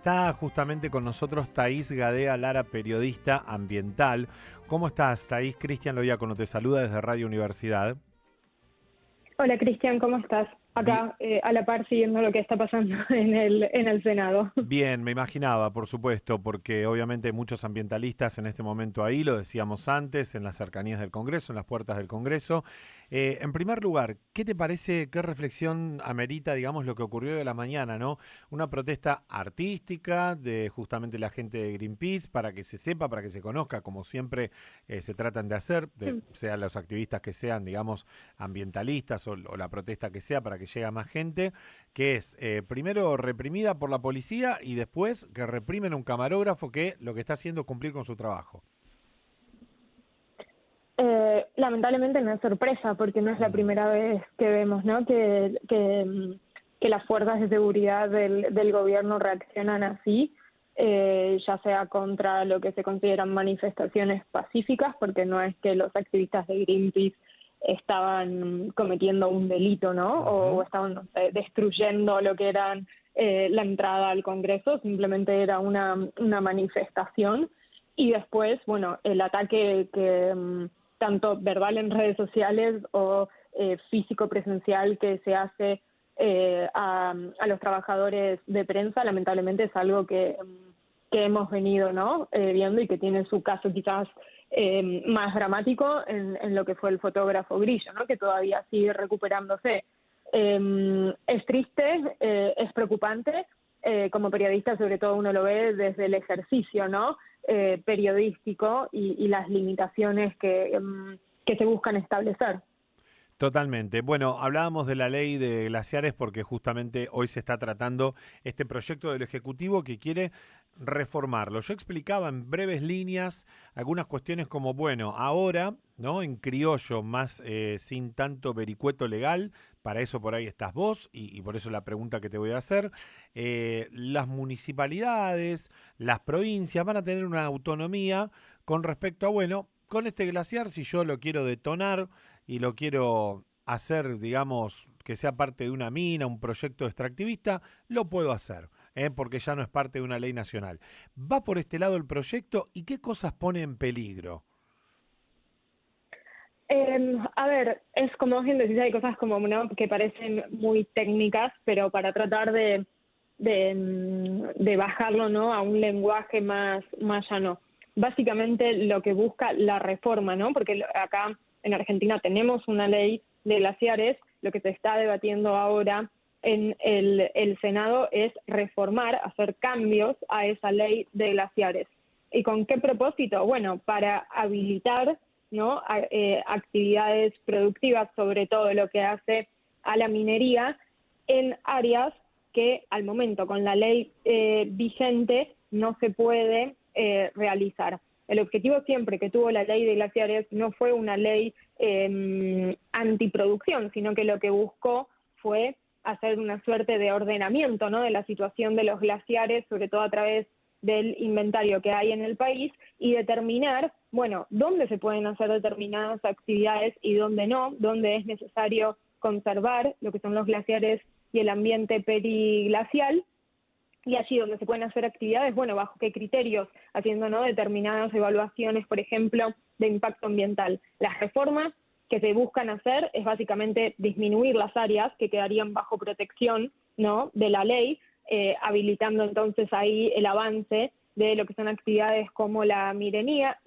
Está justamente con nosotros Thaís Gadea Lara, periodista ambiental. ¿Cómo estás, Thaís? Cristian Loyacono te saluda desde Radio Universidad. Hola Cristian, ¿cómo estás? Acá a la par siguiendo lo que está pasando en el Senado. Bien, me imaginaba, por supuesto, porque obviamente hay muchos ambientalistas en este momento ahí, lo decíamos antes, en las cercanías del Congreso, en las puertas del Congreso. En primer lugar, ¿qué te parece, qué reflexión amerita, digamos, lo que ocurrió de la mañana, ¿no? Una protesta artística de justamente la gente de Greenpeace para que se sepa, para que se conozca, como siempre se tratan de hacer, sean los activistas que sean, digamos, ambientalistas o la protesta que sea, para que llegue a más gente, que es primero reprimida por la policía y después que reprimen a un camarógrafo que lo que está haciendo es cumplir con su trabajo. Lamentablemente no es sorpresa, porque no es la primera vez que vemos, ¿no? que las fuerzas de seguridad del gobierno reaccionan así, ya sea contra lo que se consideran manifestaciones pacíficas, porque no es que los activistas de Greenpeace estaban cometiendo un delito, ¿no? O estaban, no sé, destruyendo lo que eran la entrada al Congreso, simplemente era una manifestación. Y después, bueno, el ataque que tanto verbal en redes sociales o físico presencial que se hace a los trabajadores de prensa, lamentablemente es algo que hemos venido, ¿no? Viendo, y que tiene su caso quizás más dramático en lo que fue el fotógrafo Grillo, ¿no? Que todavía sigue recuperándose. Es triste, es preocupante. Como periodista, sobre todo, uno lo ve desde el ejercicio, ¿no? Periodístico y las limitaciones que se buscan establecer. Totalmente. Bueno, hablábamos de la ley de glaciares porque justamente hoy se está tratando este proyecto del Ejecutivo que quiere reformarlo. Yo explicaba en breves líneas algunas cuestiones como, bueno, ahora, ¿no? En criollo, más sin tanto vericueto legal, para eso por ahí estás vos y por eso la pregunta que te voy a hacer, las municipalidades, las provincias van a tener una autonomía con respecto a, bueno, con este glaciar, si yo lo quiero detonar y lo quiero hacer, digamos, que sea parte de una mina, un proyecto extractivista, lo puedo hacer, porque ya no es parte de una ley nacional. ¿Va por este lado el proyecto y qué cosas pone en peligro? A ver, es como bien decís, hay cosas como, ¿no?, que parecen muy técnicas, pero para tratar de bajarlo, ¿no?, a un lenguaje más llano. Básicamente lo que busca la reforma, ¿no?, porque acá en Argentina tenemos una ley de glaciares, lo que se está debatiendo ahora en el Senado es reformar, hacer cambios a esa ley de glaciares. ¿Y con qué propósito? Bueno, para habilitar, ¿no?, actividades productivas, sobre todo lo que hace a la minería, en áreas que al momento con la ley vigente no se puede realizar. El objetivo siempre que tuvo la ley de glaciares no fue una ley antiproducción, sino que lo que buscó fue hacer una suerte de ordenamiento, ¿no?, de la situación de los glaciares, sobre todo a través del inventario que hay en el país, y determinar, bueno, dónde se pueden hacer determinadas actividades y dónde no, dónde es necesario conservar lo que son los glaciares y el ambiente periglacial, y allí donde se pueden hacer actividades, bueno, bajo qué criterios, haciendo, ¿no?, determinadas evaluaciones, por ejemplo, de impacto ambiental. Las reformas que se buscan hacer es básicamente disminuir las áreas que quedarían bajo protección, ¿no?, de la ley, habilitando entonces ahí el avance de lo que son actividades como la minería,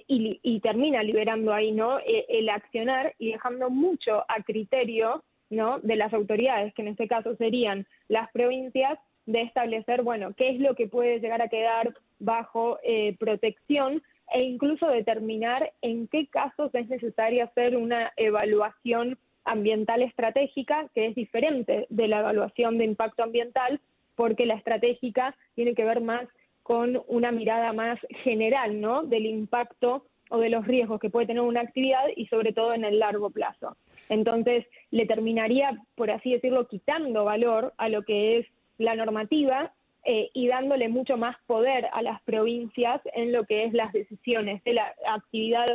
y termina liberando ahí, ¿no?, el accionar y dejando mucho a criterio, ¿no?, de las autoridades, que en este caso serían las provincias, de establecer, bueno, qué es lo que puede llegar a quedar bajo protección, e incluso determinar en qué casos es necesario hacer una evaluación ambiental estratégica, que es diferente de la evaluación de impacto ambiental, porque la estratégica tiene que ver más con una mirada más general, ¿no?, del impacto o de los riesgos que puede tener una actividad, y sobre todo en el largo plazo. Entonces, le terminaría, por así decirlo, quitando valor a lo que es la normativa y dándole mucho más poder a las provincias en lo que es las decisiones de la actividad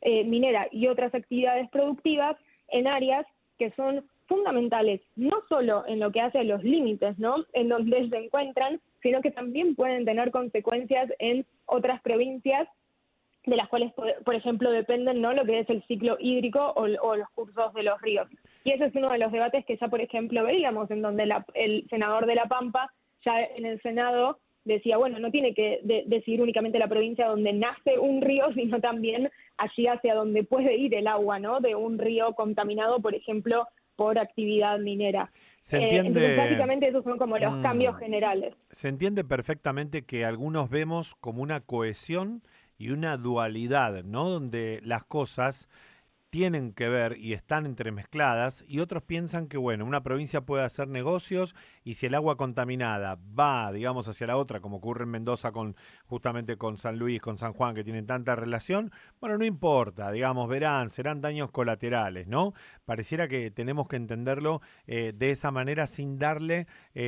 minera y otras actividades productivas en áreas que son fundamentales, no solo en lo que hace a los límites, ¿no?, en donde se encuentran, sino que también pueden tener consecuencias en otras provincias de las cuales, por ejemplo, dependen, ¿no?, lo que es el ciclo hídrico o los cursos de los ríos. Y ese es uno de los debates que ya, por ejemplo, veíamos, en donde el senador de La Pampa, ya en el Senado, decía, bueno, no tiene que decidir únicamente la provincia donde nace un río, sino también allí hacia donde puede ir el agua, ¿no?, de un río contaminado, por ejemplo, por actividad minera. Se Entonces, entiende, básicamente, esos son como los cambios mm, generales. se entiende perfectamente que algunos vemos como una cohesión y una dualidad, ¿no? Donde las cosas tienen que ver y están entremezcladas y otros piensan que, bueno, una provincia puede hacer negocios y si el agua contaminada va, digamos, hacia la otra, como ocurre en Mendoza con justamente con San Luis, con San Juan, que tienen tanta relación, bueno, no importa, digamos, verán, serán daños colaterales, ¿no? Pareciera que tenemos que entenderlo de esa manera sin darle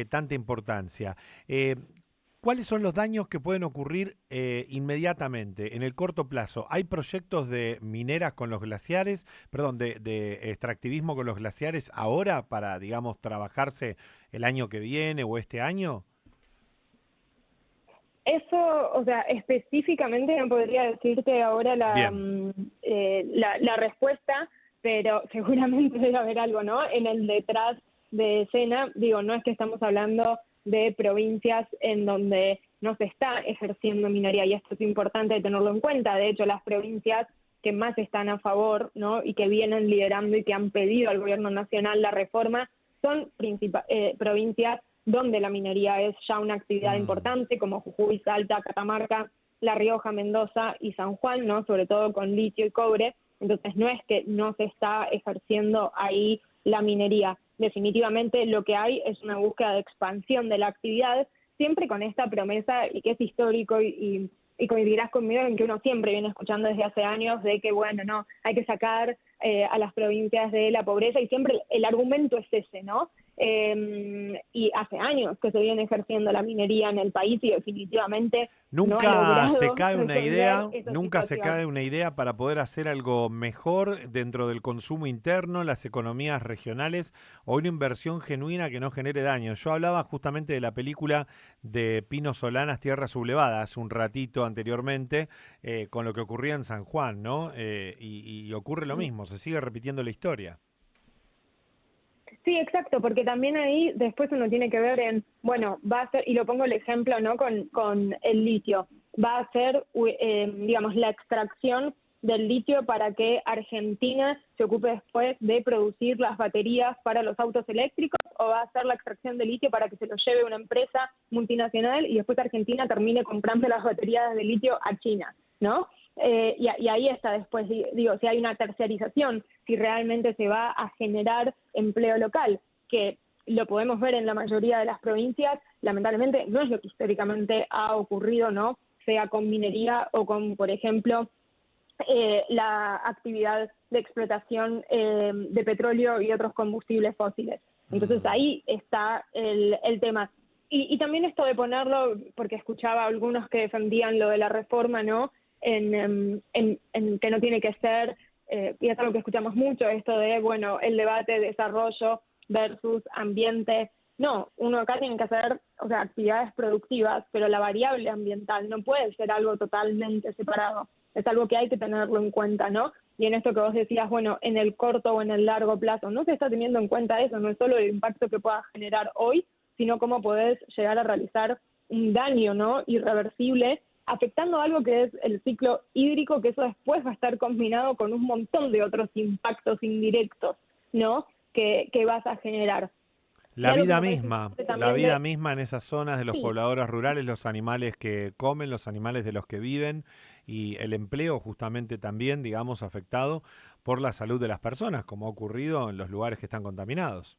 tanta importancia. Eh, ¿Cuáles son los daños que pueden ocurrir inmediatamente, en el corto plazo? ¿Hay proyectos de mineras con los glaciares, perdón, de extractivismo con los glaciares ahora para, digamos, trabajarse el año que viene o este año? Eso, o sea, específicamente no podría decirte ahora Bien. la respuesta, pero seguramente debe haber algo, ¿no?, en el detrás de escena. Digo, no es que estamos hablando de provincias en donde no se está ejerciendo minería, y esto es importante tenerlo en cuenta. De hecho, las provincias que más están a favor, ¿no?, y que vienen liderando y que han pedido al gobierno nacional la reforma, son provincias donde la minería es ya una actividad Mm. importante, como Jujuy, Salta, Catamarca, La Rioja, Mendoza y San Juan, ¿no?, sobre todo con litio y cobre. Entonces no es que no se está ejerciendo ahí la minería. Definitivamente lo que hay es una búsqueda de expansión de la actividad, siempre con esta promesa, y que es histórico, y coincidirás conmigo en que uno siempre viene escuchando desde hace años de que, bueno, no, hay que sacar a las provincias de la pobreza, y siempre el argumento es ese, ¿no? Y hace años que se viene ejerciendo la minería en el país y definitivamente no ha Nunca se logrado cae una resolver idea, esa nunca se situación. cae una idea para poder hacer algo mejor dentro del consumo interno, las economías regionales o una inversión genuina que no genere daño. Yo hablaba justamente de la película de Pino Solanas, Tierra Sublevada, hace un ratito anteriormente, con lo que ocurría en San Juan, ¿no? Y ocurre lo mismo, se sigue repitiendo la historia. Sí, exacto, porque también ahí después uno tiene que ver en, bueno, va a ser, y lo pongo el ejemplo, ¿no?, con el litio, va a ser, digamos, la extracción del litio para que Argentina se ocupe después de producir las baterías para los autos eléctricos, o va a ser la extracción de litio para que se lo lleve una empresa multinacional y después Argentina termine comprando las baterías de litio a China, ¿no? Y ahí está después, digo, si hay una terciarización, si realmente se va a generar empleo local, que lo podemos ver en la mayoría de las provincias. Lamentablemente no es lo que históricamente ha ocurrido, ¿no?, sea con minería o con, por ejemplo, la actividad de explotación de petróleo y otros combustibles fósiles. Entonces Mm. ahí está el tema. Y también esto de ponerlo, porque escuchaba a algunos que defendían lo de la reforma, ¿no?, en que no tiene que ser, y es algo que escuchamos mucho, esto de, bueno, el debate de desarrollo versus ambiente. No, uno acá tiene que hacer, o sea, actividades productivas, pero la variable ambiental no puede ser algo totalmente separado. Es algo que hay que tenerlo en cuenta, ¿no? Y en esto que vos decías, bueno, en el corto o en el largo plazo, no se está teniendo en cuenta eso, no es solo el impacto que pueda generar hoy, sino cómo podés llegar a realizar un daño, ¿no?, irreversible, afectando algo que es el ciclo hídrico, que eso después va a estar combinado con un montón de otros impactos indirectos, ¿no?, que vas a generar. Y algo que me parece importante La también vida de, misma en esas zonas de los sí, pobladores rurales, los animales que comen, los animales de los que viven y el empleo justamente también, digamos, afectado por la salud de las personas, como ha ocurrido en los lugares que están contaminados.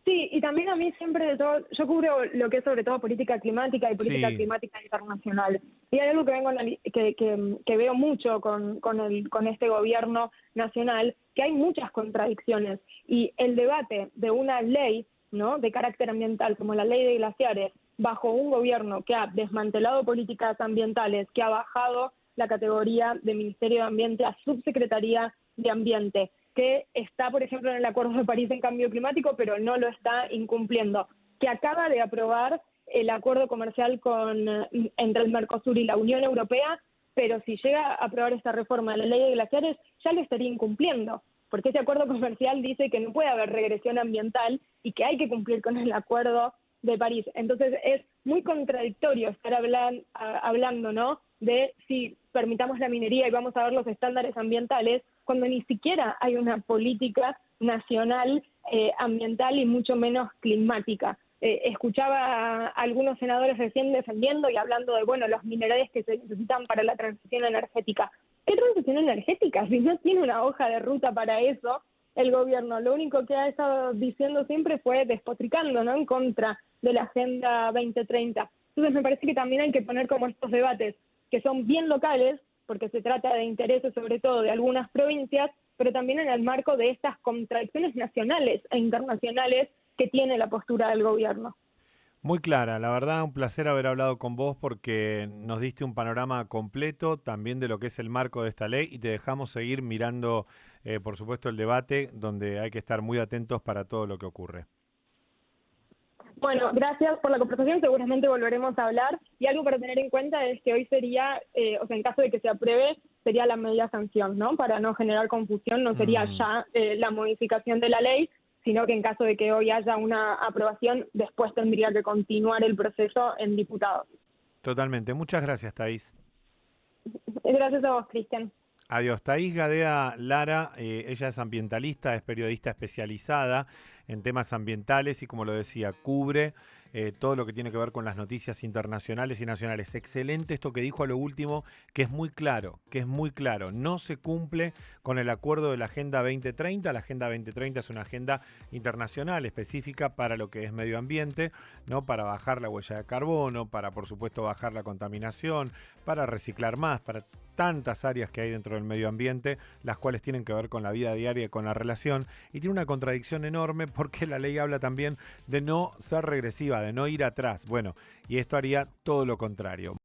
sí, y también a mí siempre de todo, yo cubro lo que es sobre todo política climática y política Sí, climática internacional. Y hay algo que vengo que veo mucho con este gobierno nacional, que hay muchas contradicciones. Y el debate de una ley, ¿no?, de carácter ambiental, como la ley de glaciares, bajo un gobierno que ha desmantelado políticas ambientales, que ha bajado la categoría de Ministerio de Ambiente a Subsecretaría de Ambiente, que está, por ejemplo, en el Acuerdo de París en cambio climático, pero no lo está incumpliendo, que acaba de aprobar el acuerdo comercial entre el Mercosur y la Unión Europea, pero si llega a aprobar esta reforma de la ley de glaciares, ya lo estaría incumpliendo, porque ese acuerdo comercial dice que no puede haber regresión ambiental y que hay que cumplir con el Acuerdo de París. Entonces es muy contradictorio estar hablando, ¿no?, de si permitamos la minería y vamos a ver los estándares ambientales, cuando ni siquiera hay una política nacional ambiental y mucho menos climática. Escuchaba a algunos senadores recién defendiendo y hablando de, bueno, los minerales que se necesitan para la transición energética. ¿Qué transición energética? Si no tiene una hoja de ruta para eso, el gobierno lo único que ha estado diciendo siempre fue despotricando, ¿no?, en contra de la Agenda 2030. Entonces me parece que también hay que poner como estos debates, que son bien locales, porque se trata de intereses sobre todo de algunas provincias, pero también en el marco de estas contradicciones nacionales e internacionales que tiene la postura del gobierno. Muy clara, la verdad, un placer haber hablado con vos porque nos diste un panorama completo también de lo que es el marco de esta ley y te dejamos seguir mirando, por supuesto, el debate, donde hay que estar muy atentos para todo lo que ocurre. Bueno, gracias por la conversación, seguramente volveremos a hablar, y algo para tener en cuenta es que hoy sería, en caso de que se apruebe, sería la media sanción, ¿no? Para no generar confusión, no sería ya la modificación de la ley, sino que en caso de que hoy haya una aprobación, después tendría que continuar el proceso en diputados. Totalmente. Muchas gracias, Thaís. Gracias a vos, Cristian. Adiós. Thaís Gadea Lara, ella es ambientalista, es periodista especializada en temas ambientales y, como lo decía, cubre todo lo que tiene que ver con las noticias internacionales y nacionales. Excelente esto que dijo a lo último, que es muy claro, No se cumple con el acuerdo de la Agenda 2030. La Agenda 2030 es una agenda internacional específica para lo que es medio ambiente, ¿no?, para bajar la huella de carbono, para, por supuesto, bajar la contaminación, para reciclar más, para tantas áreas que hay dentro del medio ambiente, las cuales tienen que ver con la vida diaria y con la relación, y tiene una contradicción enorme porque la ley habla también de no ser regresiva, de no ir atrás. Bueno, y esto haría todo lo contrario.